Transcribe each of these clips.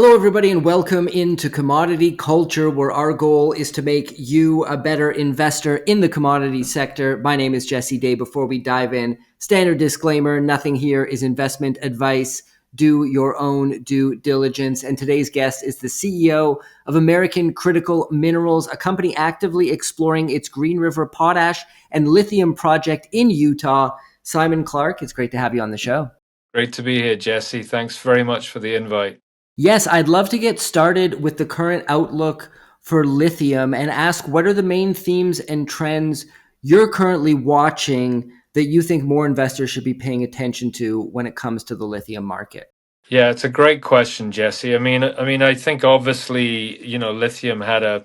Hello, everybody, and welcome into Commodity Culture, where our goal is to make you a better investor in the commodity sector. My name is Jesse Day. Before we dive in, standard disclaimer, nothing here is investment advice. Do your own due diligence. And today's guest is the CEO of American Critical Minerals, a company actively exploring its Green River Potash and lithium project in Utah. Simon Clarke, it's great to have you on the show. Great to be here, Jesse. Thanks very much for the invite. Yes, I'd love to get started with the current outlook for lithium and ask what are the main themes and trends you're currently watching that you think more investors should be paying attention to when it comes to the lithium market? Yeah, it's a great question, Jesse. I think obviously, lithium had a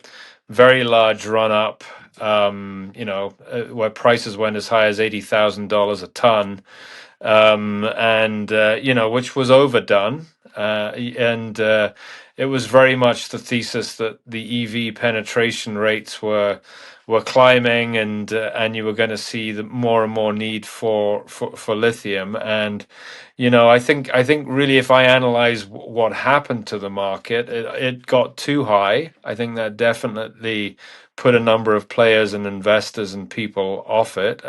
very large run up, where prices went as high as $80,000 a ton, and which was overdone. And It was very much the thesis that the EV penetration rates were climbing, and you were going to see the more and more need for lithium. And I think really, if I analyze what happened to the market, it got too high. I think that definitely put a number of players and investors and people off it.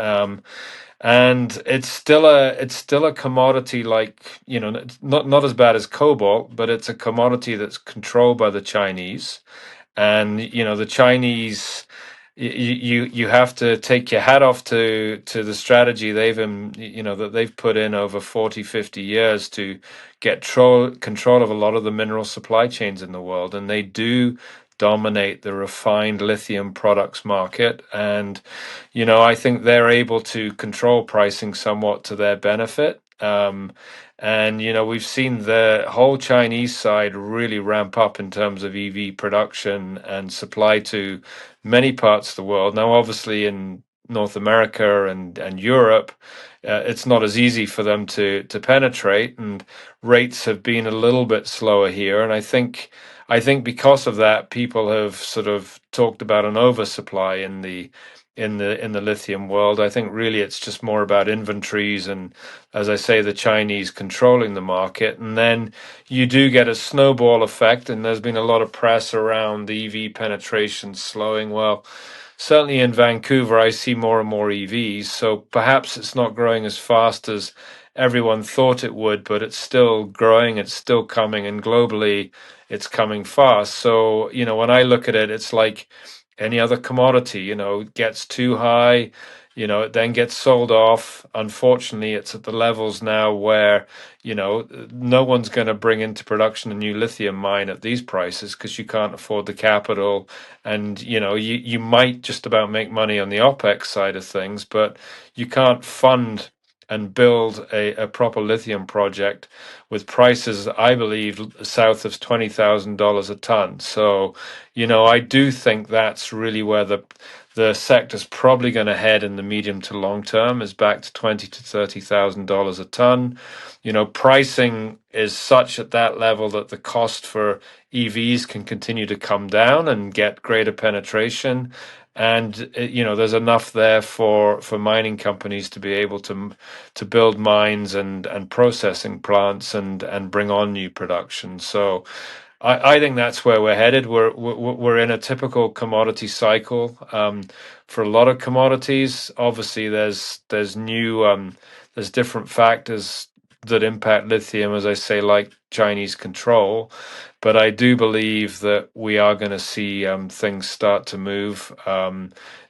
And it's still a commodity, like, it's not as bad as cobalt, but it's a commodity that's controlled by the Chinese. And the Chinese, you have to take your hat off to the strategy that they've put in over 40, 50 years to get control of a lot of the mineral supply chains in the world. And they do dominate the refined lithium products market. And I think they're able to control pricing somewhat to their benefit. And we've seen the whole Chinese side really ramp up in terms of EV production and supply to many parts of the world. Now, obviously, in North America and Europe, it's not as easy for them to penetrate, and rates have been a little bit slower here. And I think because of that, people have sort of talked about an oversupply in the lithium world. I think really it's just more about inventories and, as I say, the Chinese controlling the market. And then you do get a snowball effect, and there's been a lot of press around the EV penetration slowing. Well, certainly in Vancouver, I see more and more EVs, so perhaps it's not growing as fast as everyone thought it would, but it's still growing, it's still coming, and globally it's coming fast. So, when I look at it, it's like any other commodity. It gets too high, it then gets sold off. Unfortunately, it's at the levels now where, no one's going to bring into production a new lithium mine at these prices because you can't afford the capital. And, you might just about make money on the OPEX side of things, but you can't fund and build a proper lithium project with prices, I believe, south of $20,000 a ton. So, I do think that's really where the sector's probably going to head in the medium to long term, is back to $20,000 to $30,000 a ton. Pricing is such at that level that the cost for EVs can continue to come down and get greater penetration. And there's enough there for mining companies to be able to build mines and processing plants and bring on new production. So I think that's where we're headed. We're in a typical commodity cycle. For a lot of commodities, obviously there's different factors that impact lithium, as I say, like Chinese control. But I do believe that we are going to see things start to move.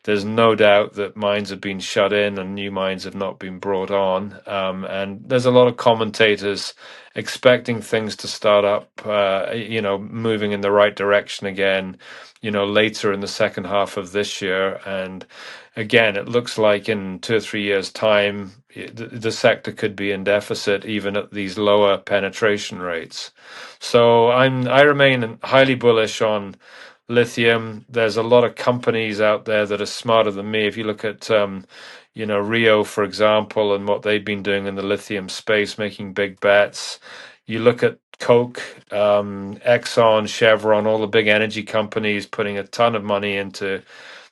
There's no doubt that mines have been shut in and new mines have not been brought on. And there's a lot of commentators expecting things to start up, moving in the right direction again, later in the second half of this year. And again, it looks like in 2 or 3 years' time, the sector could be in deficit even at these lower penetration rates. So I remain highly bullish on lithium. There's a lot of companies out there that are smarter than me. If you look at Rio, for example, and what they've been doing in the lithium space, making big bets. You look at Coke, Exxon, Chevron, all the big energy companies putting a ton of money into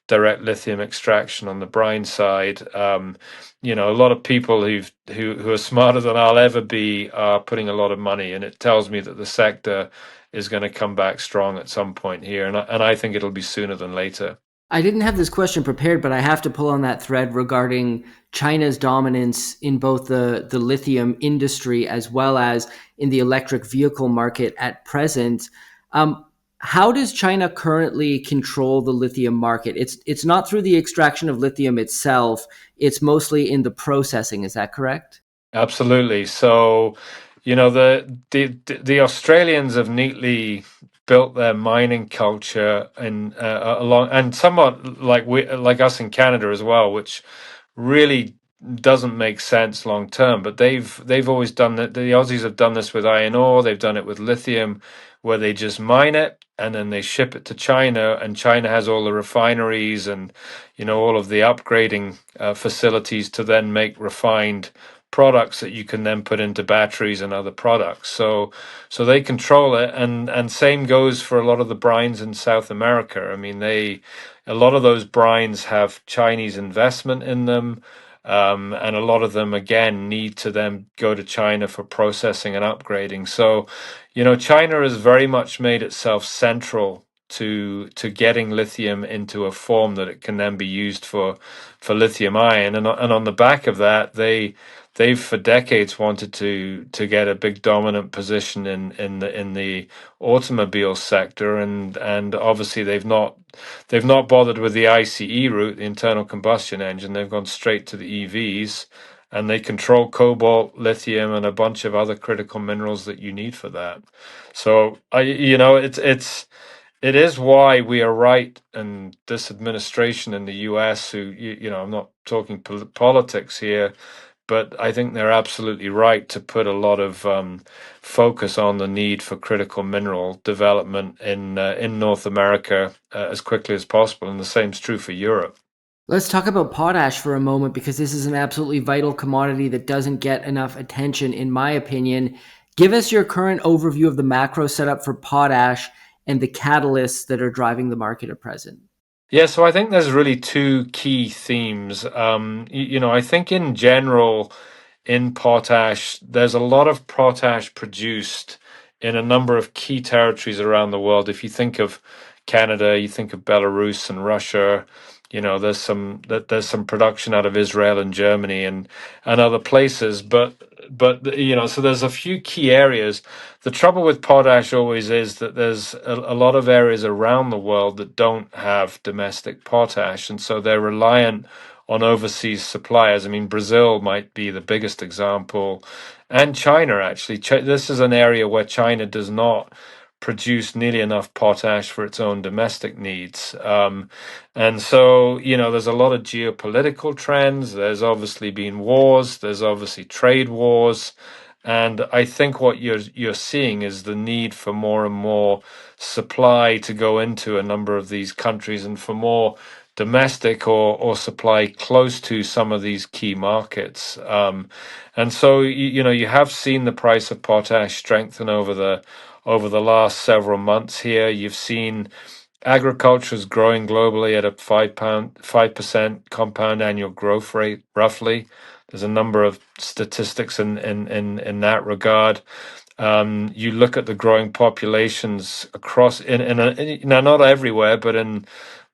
direct lithium extraction on the brine side. A lot of people who are smarter than I'll ever be are putting a lot of money, and it tells me that the sector is going to come back strong at some point here, and I think it'll be sooner than later. I didn't have this question prepared, but I have to pull on that thread regarding China's dominance in both the lithium industry as well as in the electric vehicle market at present. Um, how does China currently control the lithium market? It's not through the extraction of lithium itself. It's mostly in the processing. Is that correct? Absolutely. So, the Australians have neatly built their mining culture and along, and somewhat like us in Canada as well, which really doesn't make sense long term. But they've always done that. The Aussies have done this with iron ore. They've done it with lithium, where they just mine it and then they ship it to China, and China has all the refineries and all of the upgrading facilities to then make refined products that you can then put into batteries and other products. So they control it, and same goes for a lot of the brines in South America. I mean, a lot of those brines have Chinese investment in them. And a lot of them again need to then go to China for processing and upgrading. So, China has very much made itself central to getting lithium into a form that it can then be used for lithium ion. And on the back of that, they've for decades wanted to get a big dominant position in the automobile sector, and obviously they've not bothered with the ICE route, the internal combustion engine. They've gone straight to the EVs, and they control cobalt, lithium, and a bunch of other critical minerals that you need for that. So it is why we are right, and this administration in the US, who I'm not talking politics here, but I think they're absolutely right to put a lot of focus on the need for critical mineral development in North America as quickly as possible, and the same is true for Europe. Let's talk about potash for a moment, because this is an absolutely vital commodity that doesn't get enough attention, in my opinion. Give us your current overview of the macro setup for potash and the catalysts that are driving the market at present. Yeah, so I think there's really two key themes. I think in general, in potash, there's a lot of potash produced in a number of key territories around the world. If you think of Canada, you think of Belarus and Russia. There's some production out of Israel and Germany and other places, but so there's a few key areas. The trouble with potash always is that there's a lot of areas around the world that don't have domestic potash, and so they're reliant on overseas suppliers. I mean, Brazil might be the biggest example, and China actually. This is an area where China does not produce nearly enough potash for its own domestic needs. And so, there's a lot of geopolitical trends. There's obviously been wars. There's obviously trade wars. And I think what you're seeing is the need for more and more supply to go into a number of these countries, and for more domestic or supply close to some of these key markets. And so you have seen the price of potash strengthen over the last several months here. You've seen agriculture is growing globally at a 5% compound annual growth rate, roughly. There's a number of statistics in that regard. You look at the growing populations across now not everywhere, but in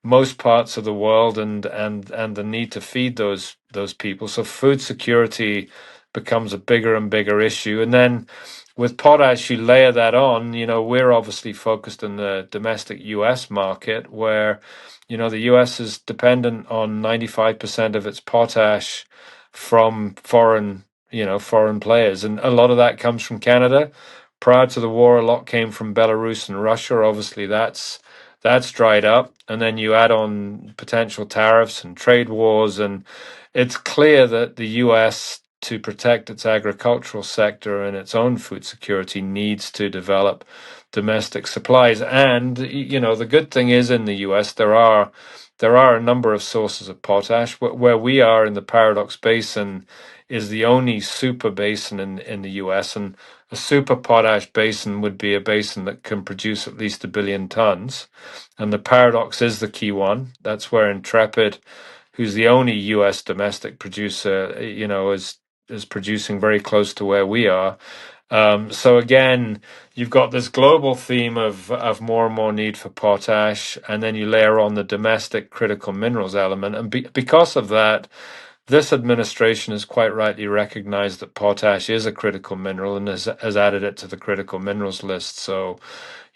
most parts of the world, and the need to feed those people. So food security becomes a bigger and bigger issue. And then with potash, you layer that on. We're obviously focused on the domestic US market, where the US is dependent on 95% of its potash from foreign players, and a lot of that comes from Canada. Prior to the war, a lot came from Belarus and Russia. Obviously, that's dried up, and then you add on potential tariffs and trade wars, and it's clear that the US, to protect its agricultural sector and its own food security, needs to develop domestic supplies. And the good thing is, in the US, there are a number of sources of potash. Where we are in the Paradox Basin is the only super basin in the US, and a super potash basin would be a basin that can produce at least 1 billion tons. And the Paradox is the key one. That's where Intrepid, who's the only US domestic producer, is producing very close to where we are. So again, you've got this global theme of more and more need for potash, and then you layer on the domestic critical minerals element, and because of that, this administration has quite rightly recognized that potash is a critical mineral and has added it to the critical minerals list. So,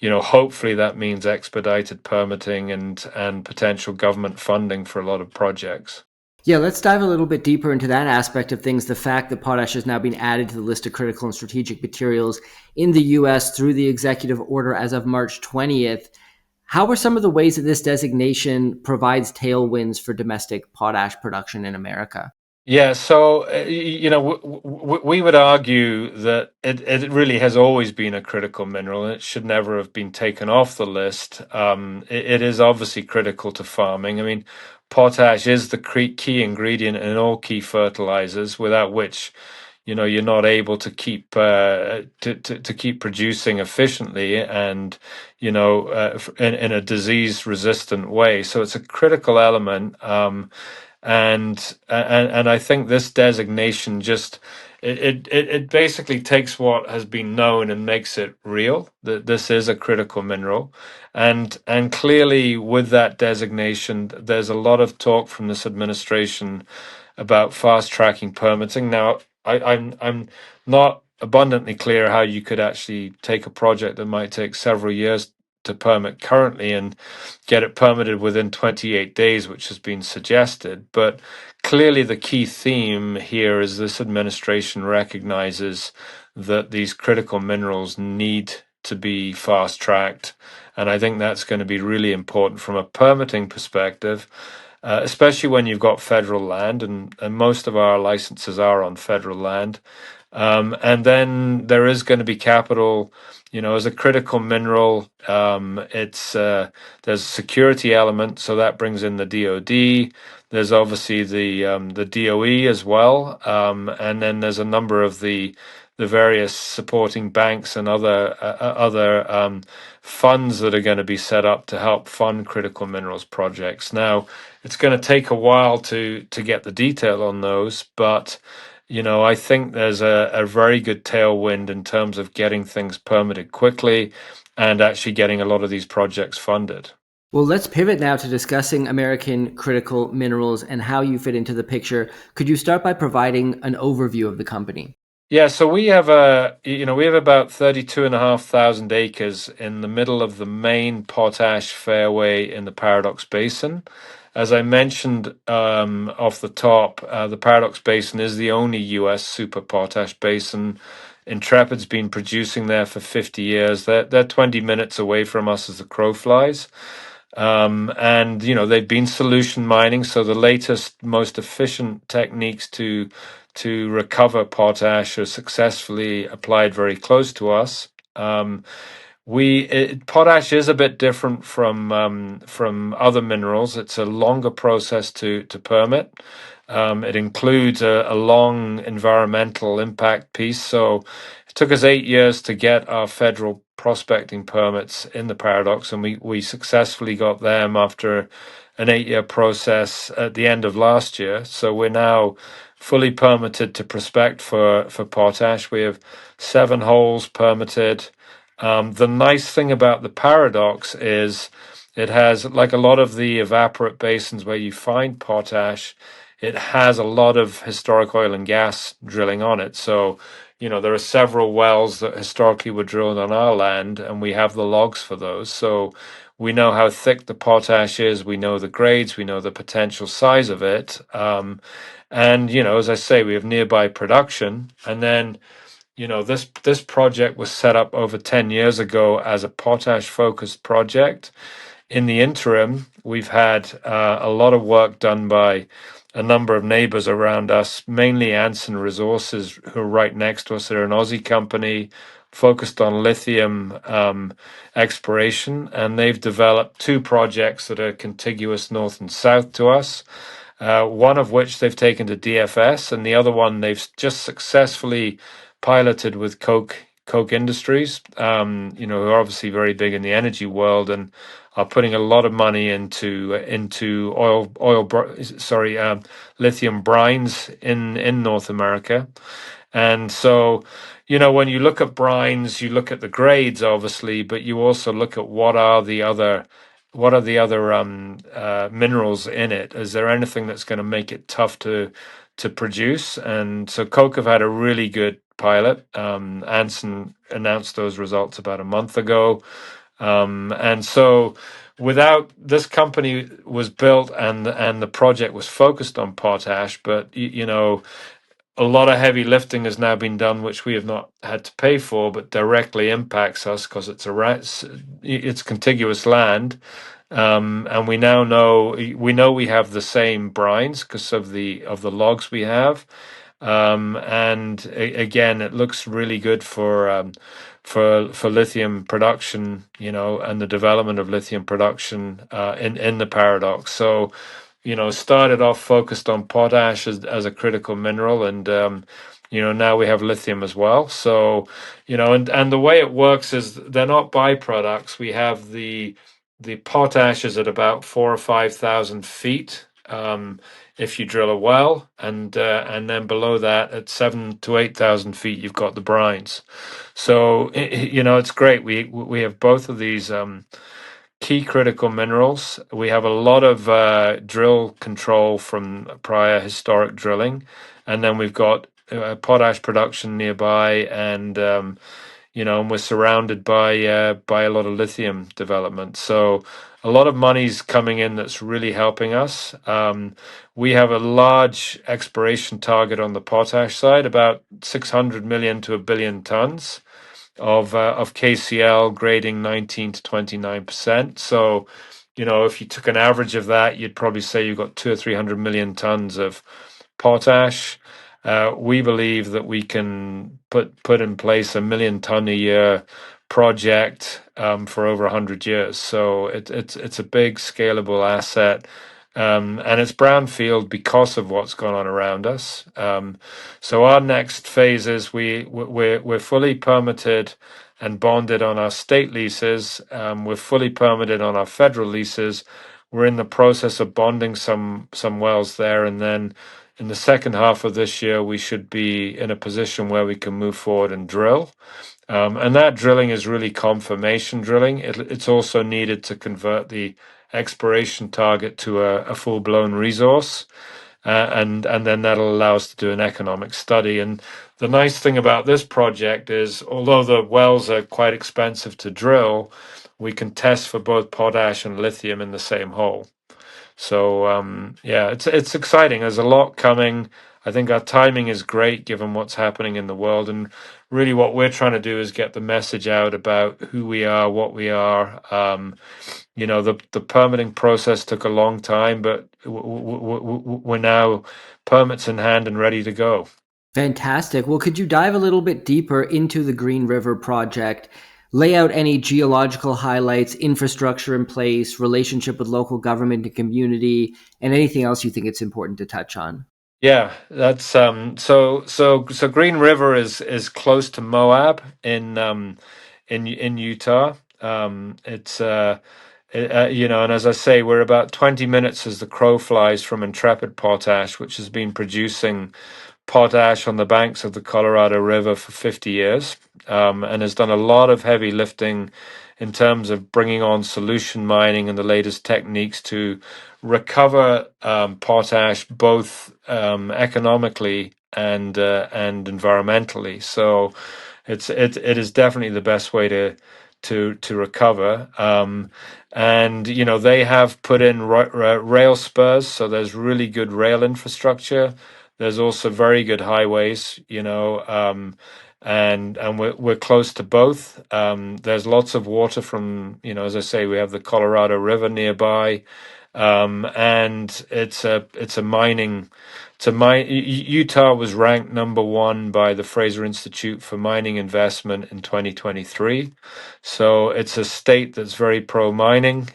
hopefully that means expedited permitting and potential government funding for a lot of projects. Yeah, let's dive a little bit deeper into that aspect of things. The fact that potash has now been added to the list of critical and strategic materials in the US through the executive order as of March 20th. How are some of the ways that this designation provides tailwinds for domestic potash production in America? Yeah, so we would argue that it really has always been a critical mineral and it should never have been taken off the list. It is obviously critical to farming. I mean, potash is the key ingredient in all key fertilizers, without which, you're not able to keep to keep producing efficiently and in a disease resistant way. So it's a critical element. And I think this designation just it basically takes what has been known and makes it real that this is a critical mineral, and clearly with that designation, there's a lot of talk from this administration about fast tracking permitting. Now, I'm not abundantly clear how you could actually take a project that might take several years to permit currently and get it permitted within 28 days, which has been suggested. But clearly, the key theme here is this administration recognizes that these critical minerals need to be fast tracked. And I think that's going to be really important from a permitting perspective, especially when you've got federal land, and most of our licenses are on federal land. And then there is going to be capital, as a critical mineral. There's a security element, so that brings in the DoD. There's obviously the DOE as well, and then there's a number of the various supporting banks and other funds that are going to be set up to help fund critical minerals projects. Now, it's going to take a while to get the detail on those, but I think there's a very good tailwind in terms of getting things permitted quickly and actually getting a lot of these projects funded. Well, let's pivot now to discussing American critical minerals and how you fit into the picture. Could you start by providing an overview of the company? Yeah, so we have about 32,500 acres in the middle of the main potash fairway in the Paradox Basin. As I mentioned off the top, the Paradox Basin is the only U.S. super potash basin. Intrepid's been producing there for 50 years. They're 20 minutes away from us as the crow flies. And they've been solution mining, so the latest, most efficient techniques to recover potash are successfully applied very close to us. Potash is a bit different from other minerals. It's a longer process to permit. It includes a long environmental impact piece. So it took us 8 years to get our federal prospecting permits in the Paradox, and we successfully got them after an 8 year process at the end of last year. So we're now fully permitted to prospect for potash. We have 7 holes permitted. The nice thing about the Paradox is it has, like a lot of the evaporate basins where you find potash, it has a lot of historic oil and gas drilling on it. So, there are several wells that historically were drilled on our land, and we have the logs for those. So we know how thick the potash is, we know the grades, we know the potential size of it. And, as I say, we have nearby production. And then this project was set up over 10 years ago as a potash focused project. In the interim, we've had a lot of work done by a number of neighbors around us, mainly Anson Resources, who are right next to us. They're an Aussie company focused on lithium exploration, and they've developed 2 projects that are contiguous north and south to us. One of which they've taken to DFS, and the other one they've just successfully piloted with Koch Industries, who are obviously very big in the energy world and are putting a lot of money into lithium brines in North America. And so, when you look at brines, you look at the grades, obviously, but you also look at what are the other minerals in it. Is there anything that's going to make it tough to produce? And so Coke have had a really good pilot. Anson announced those results about a month ago. And so without this company was built and the project was focused on potash, but a lot of heavy lifting has now been done, which we have not had to pay for, but directly impacts us because it's contiguous land, and we know we have the same brines because of the logs we have, and again, it looks really good for lithium production, and the development of lithium production in the paradox. So started off focused on potash as a critical mineral, and now we have lithium as well. So, and the way it works is they're not byproducts. We have the potash is at about 4 or 5 thousand feet. If you drill a well, and then below that at 7 to 8 thousand feet, you've got the brines. So it's great. We have both of these key critical minerals. We have a lot of drill control from prior historic drilling, and then we've got potash production nearby, and we're surrounded by a lot of lithium development. So a lot of money's coming in that's really helping us. We have a large exploration target on the potash side, about 600 million to a billion tons of KCL grading 19 to 29%. So, if you took an average of that, you'd probably say you've got 200 or 300 million tons of potash. We believe that we can put in place a 1 million ton a year project for over 100 years. So it's a big scalable asset. And it's brownfield because of what's gone on around us. So our next phase is we're fully permitted and bonded on our state leases. We're fully permitted on our federal leases. We're in the process of bonding some wells there, and then in the second half of this year, we should be in a position where we can move forward and drill. And that drilling is really confirmation drilling. It's also needed to convert the exploration target to a full-blown resource, and then that'll allow us to do an economic study. And the nice thing about this project is, although the wells are quite expensive to drill, we can test for both potash and lithium in the same hole. So yeah, it's exciting. There's a lot coming. I think our timing is great given what's happening in the world, and really what we're trying to do is get the message out about who we are, what we are. The permitting process took a long time, but we're now permits in hand and ready to go. Fantastic. Well, could you dive a little bit deeper into the Green River project? Lay out any geological highlights, infrastructure in place, relationship with local government and community, and anything else you think it's important to touch on. Yeah, that's so Green River is close to Moab in Utah. It's and as I say, we're about 20 minutes as the crow flies from Intrepid Potash, which has been producing potash on the banks of the Colorado River for 50 years, and has done a lot of heavy lifting in terms of bringing on solution mining and the latest techniques to recover potash both economically and environmentally. So it is definitely the best way to recover. And they have put in rail spurs, so there's really good rail infrastructure. There's also very good highways, and we're close to both. There's lots of water from, as I say, we have the Colorado River nearby, and it's a mining. Utah was ranked number one by the Fraser Institute for Mining Investment in 2023. So it's a state that's very pro mining.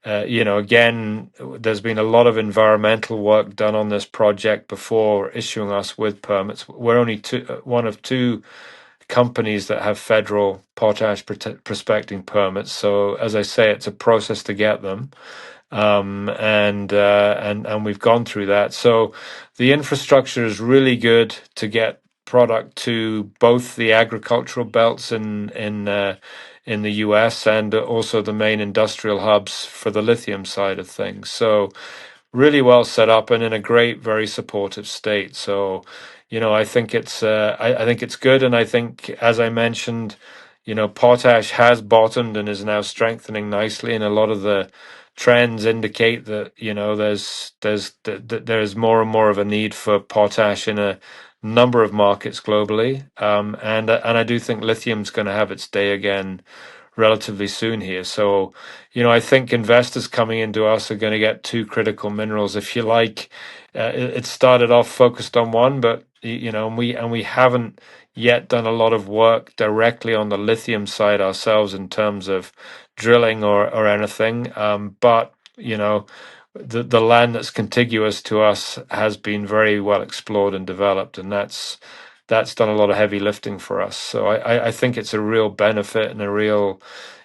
Again, there's been a lot of environmental work done on this project before issuing us with permits. We're only one of two companies that have federal potash prospecting permits. So, as I say, it's a process to get them, and we've gone through that. So, the infrastructure is really good to get product to both the agricultural belts in the US and also the main industrial hubs for the lithium side of things. So really well set up and in a great, very supportive state. So, I think I think it's good, and I think, as I mentioned, potash has bottomed and is now strengthening nicely, and a lot of the trends indicate that there's more and more of a need for potash in a number of markets globally, and I do think lithium's going to have its day again relatively soon here. So, I think investors coming into us are going to get two critical minerals, if you like. It started off focused on one, but and we haven't yet done a lot of work directly on the lithium side ourselves in terms of drilling or anything. But the land that's contiguous to us has been very well explored and developed, and that's done a lot of heavy lifting for us. So I think it's a real benefit and a real,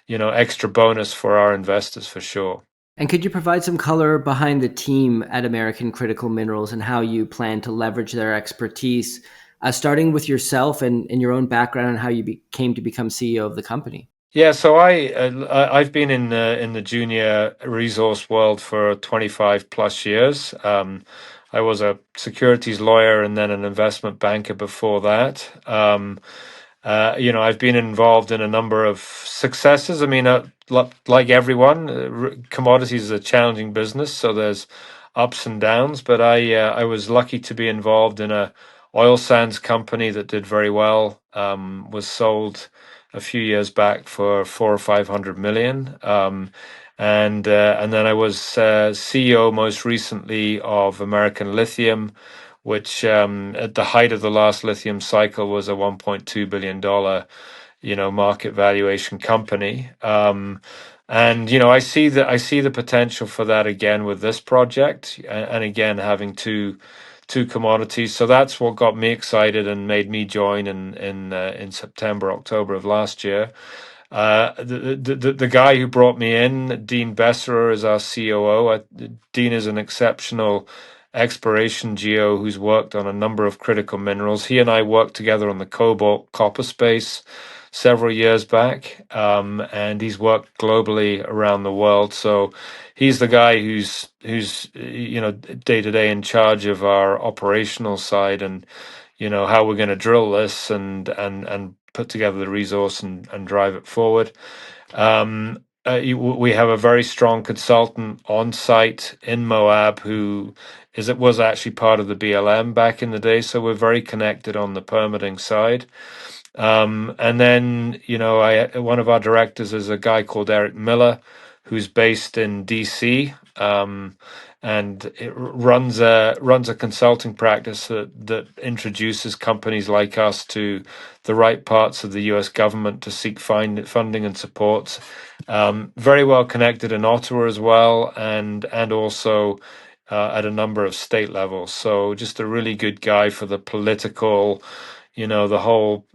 extra bonus for our investors for sure. And could you provide some color behind the team at American Critical Minerals and how you plan to leverage their expertise, starting with yourself and your own background and how you came to become CEO of the company? Yeah, so I've been in the junior resource world for 25 plus years. I was a securities lawyer and then an investment banker before that. I've been involved in a number of successes. I mean, like everyone, commodities is a challenging business, so there's ups and downs. But I was lucky to be involved in a oil sands company that did very well. Was sold a few years back for 400 or 500 million. And then I was CEO most recently of American Lithium, which at the height of the last lithium cycle was a $1.2 billion, market valuation company. And I see the potential for that again with this project, and again having two commodities. So that's what got me excited and made me join in September, October of last year. The guy who brought me in, Dean Besserer, is our COO. Dean is an exceptional exploration geo who's worked on a number of critical minerals. He and I worked together on the cobalt copper space several years back, and he's worked globally around the world. So he's the guy who's day to day in charge of our operational side and how we're going to drill this and put together the resource and drive it forward. We have a very strong consultant on site in Moab who was actually part of the BLM back in the day, so we're very connected on the permitting side. And then one of our directors is a guy called Eric Miller, who's based in DC, and it runs a consulting practice that introduces companies like us to the right parts of the U.S. government to seek funding and support. Very well connected in Ottawa as well, and also at a number of state levels. So just a really good guy for the political, the whole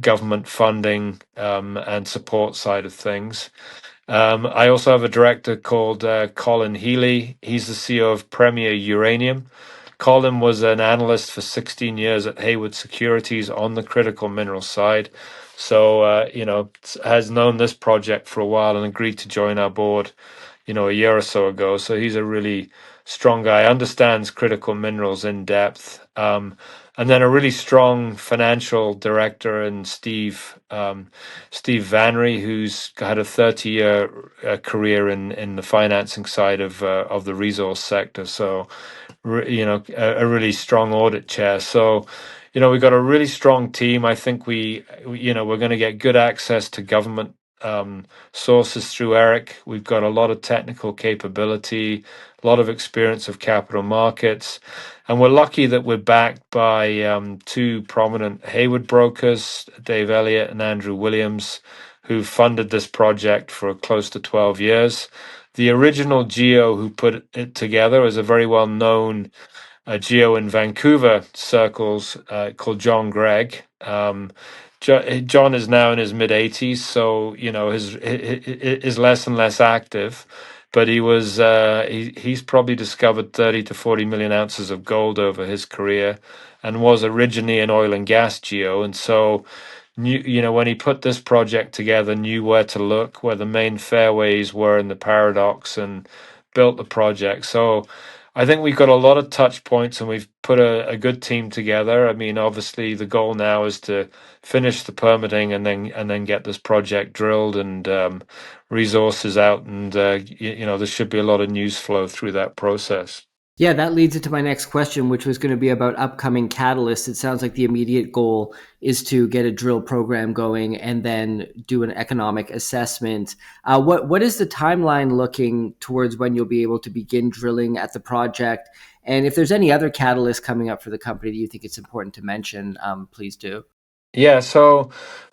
government funding and support side of things. I also have a director called Colin Healy. He's the CEO of Premier Uranium. Colin was an analyst for 16 years at Haywood Securities on the critical mineral side. So, has known this project for a while and agreed to join our board, a year or so ago. So he's a really strong guy, understands critical minerals in depth. And then a really strong financial director in Steve Vanry, who's had a 30-year career in the financing side of the resource sector. So, a really strong audit chair. So, we've got a really strong team. I think we're going to get good access to government sources through Eric. We've got a lot of technical capability, a lot of experience of capital markets, and we're lucky that we're backed by two prominent Haywood brokers, Dave Elliott and Andrew Williams, who funded this project for close to 12 years. The original geo who put it together is a very well-known geo in Vancouver circles called John Gregg. John is now in his mid-80s, so is less and less active. But he's probably discovered 30 to 40 million ounces of gold over his career, and was originally an oil and gas geo, and so knew, when he put this project together, knew where to look, where the main fairways were in the paradox, and built the project. So I think we've got a lot of touch points, and we've put a good team together. I mean, obviously, the goal now is to finish the permitting and then get this project drilled and resources out, and there should be a lot of news flow through that process. Yeah, that leads into my next question, which was going to be about upcoming catalysts. It sounds like the immediate goal is to get a drill program going and then do an economic assessment. What is the timeline looking towards when you'll be able to begin drilling at the project? And if there's any other catalysts coming up for the company that you think it's important to mention, please do. Yeah, so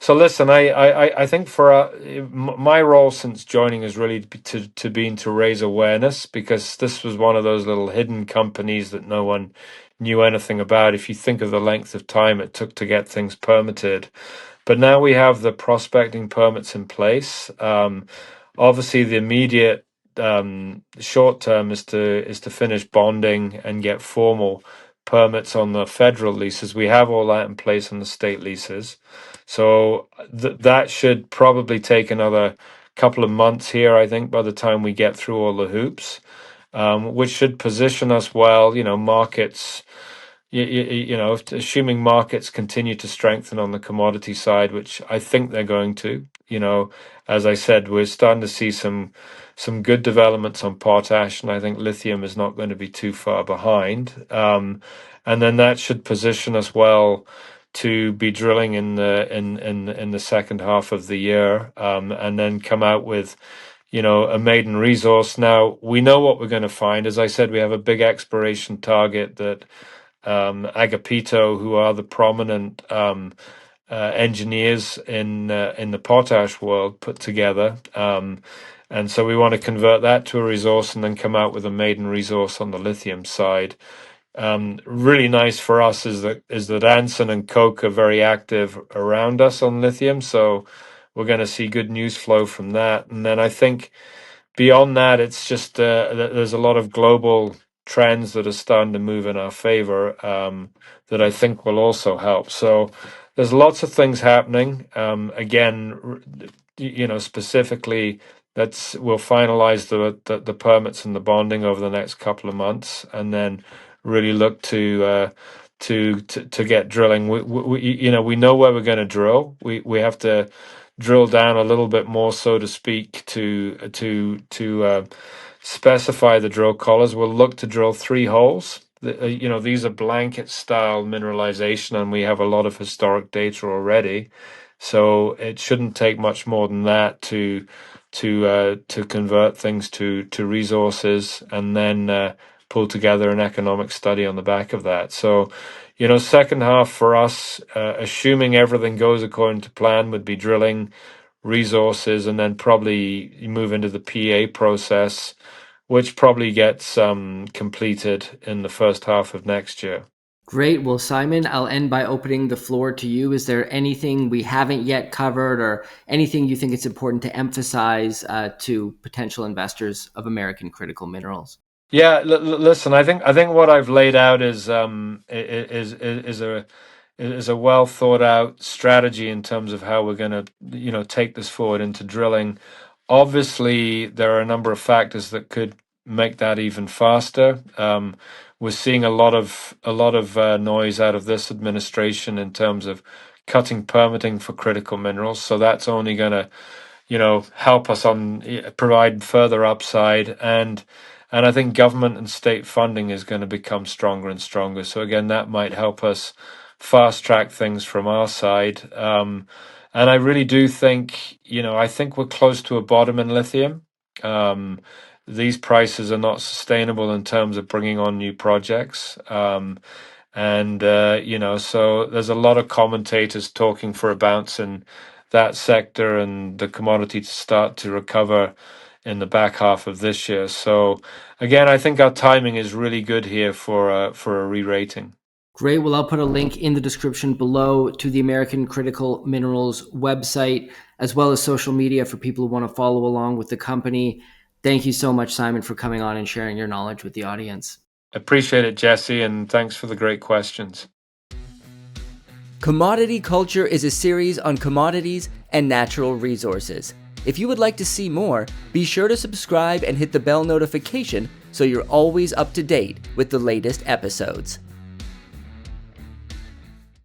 listen, I think for my role since joining is really to raise awareness, because this was one of those little hidden companies that no one knew anything about. If you think of the length of time it took to get things permitted, but now we have the prospecting permits in place. Obviously, the immediate short term is to finish bonding and get formal permits on the federal leases. We have all that in place on the state leases, so that should probably take another couple of months here. I think by the time we get through all the hoops, which should position us well. Markets. Assuming markets continue to strengthen on the commodity side, which I think they're going to, as I said, we're starting to see some good developments on potash, and I think lithium is not going to be too far behind. And then that should position us well to be drilling in the second half of the year, and then come out with a maiden resource. Now we know what we're going to find. As I said, we have a big exploration target that Agapito, who are the prominent engineers in the potash world, put together. And so we want to convert that to a resource and then come out with a maiden resource on the lithium side. Really nice for us is that Anson and Koch are very active around us on lithium, so we're going to see good news flow from that. And then I think beyond that, it's just there's a lot of global trends that are starting to move in our favor, that I think will also help. So there's lots of things happening. Again, specifically, we'll finalize the permits and the bonding over the next couple of months, and then really look to get drilling. We know where we're going to drill. We have to drill down a little bit more, so to speak, to specify the drill collars. We'll look to drill 3 holes. These are blanket style mineralization, and we have a lot of historic data already. So it shouldn't take much more than that to convert things to resources, and then pull together an economic study on the back of that. So, second half for us, assuming everything goes according to plan, would be drilling resources, and then probably you move into the PA process, which probably gets completed in the first half of next year. Great. Well, Simon, I'll end by opening the floor to you. Is there anything we haven't yet covered, or anything you think it's important to emphasize to potential investors of American Critical Minerals? Yeah, listen, I think what I've laid out is a well thought out strategy in terms of how we're going to take this forward into drilling. Obviously, there are a number of factors that could make that even faster. We're seeing a lot of noise out of this administration in terms of cutting permitting for critical minerals, so that's only going to help us provide further upside, and I think government and state funding is going to become stronger and stronger. So again, that might help us fast track things from our side. And I really do think, I think we're close to a bottom in lithium. These prices are not sustainable in terms of bringing on new projects. So there's a lot of commentators talking for a bounce in that sector and the commodity to start to recover in the back half of this year. So again, I think our timing is really good here for a re-rating. Great. Well, I'll put a link in the description below to the American Critical Minerals website, as well as social media for people who want to follow along with the company. Thank you so much, Simon, for coming on and sharing your knowledge with the audience. Appreciate it, Jesse, and thanks for the great questions. Commodity Culture is a series on commodities and natural resources. If you would like to see more, be sure to subscribe and hit the bell notification so you're always up to date with the latest episodes.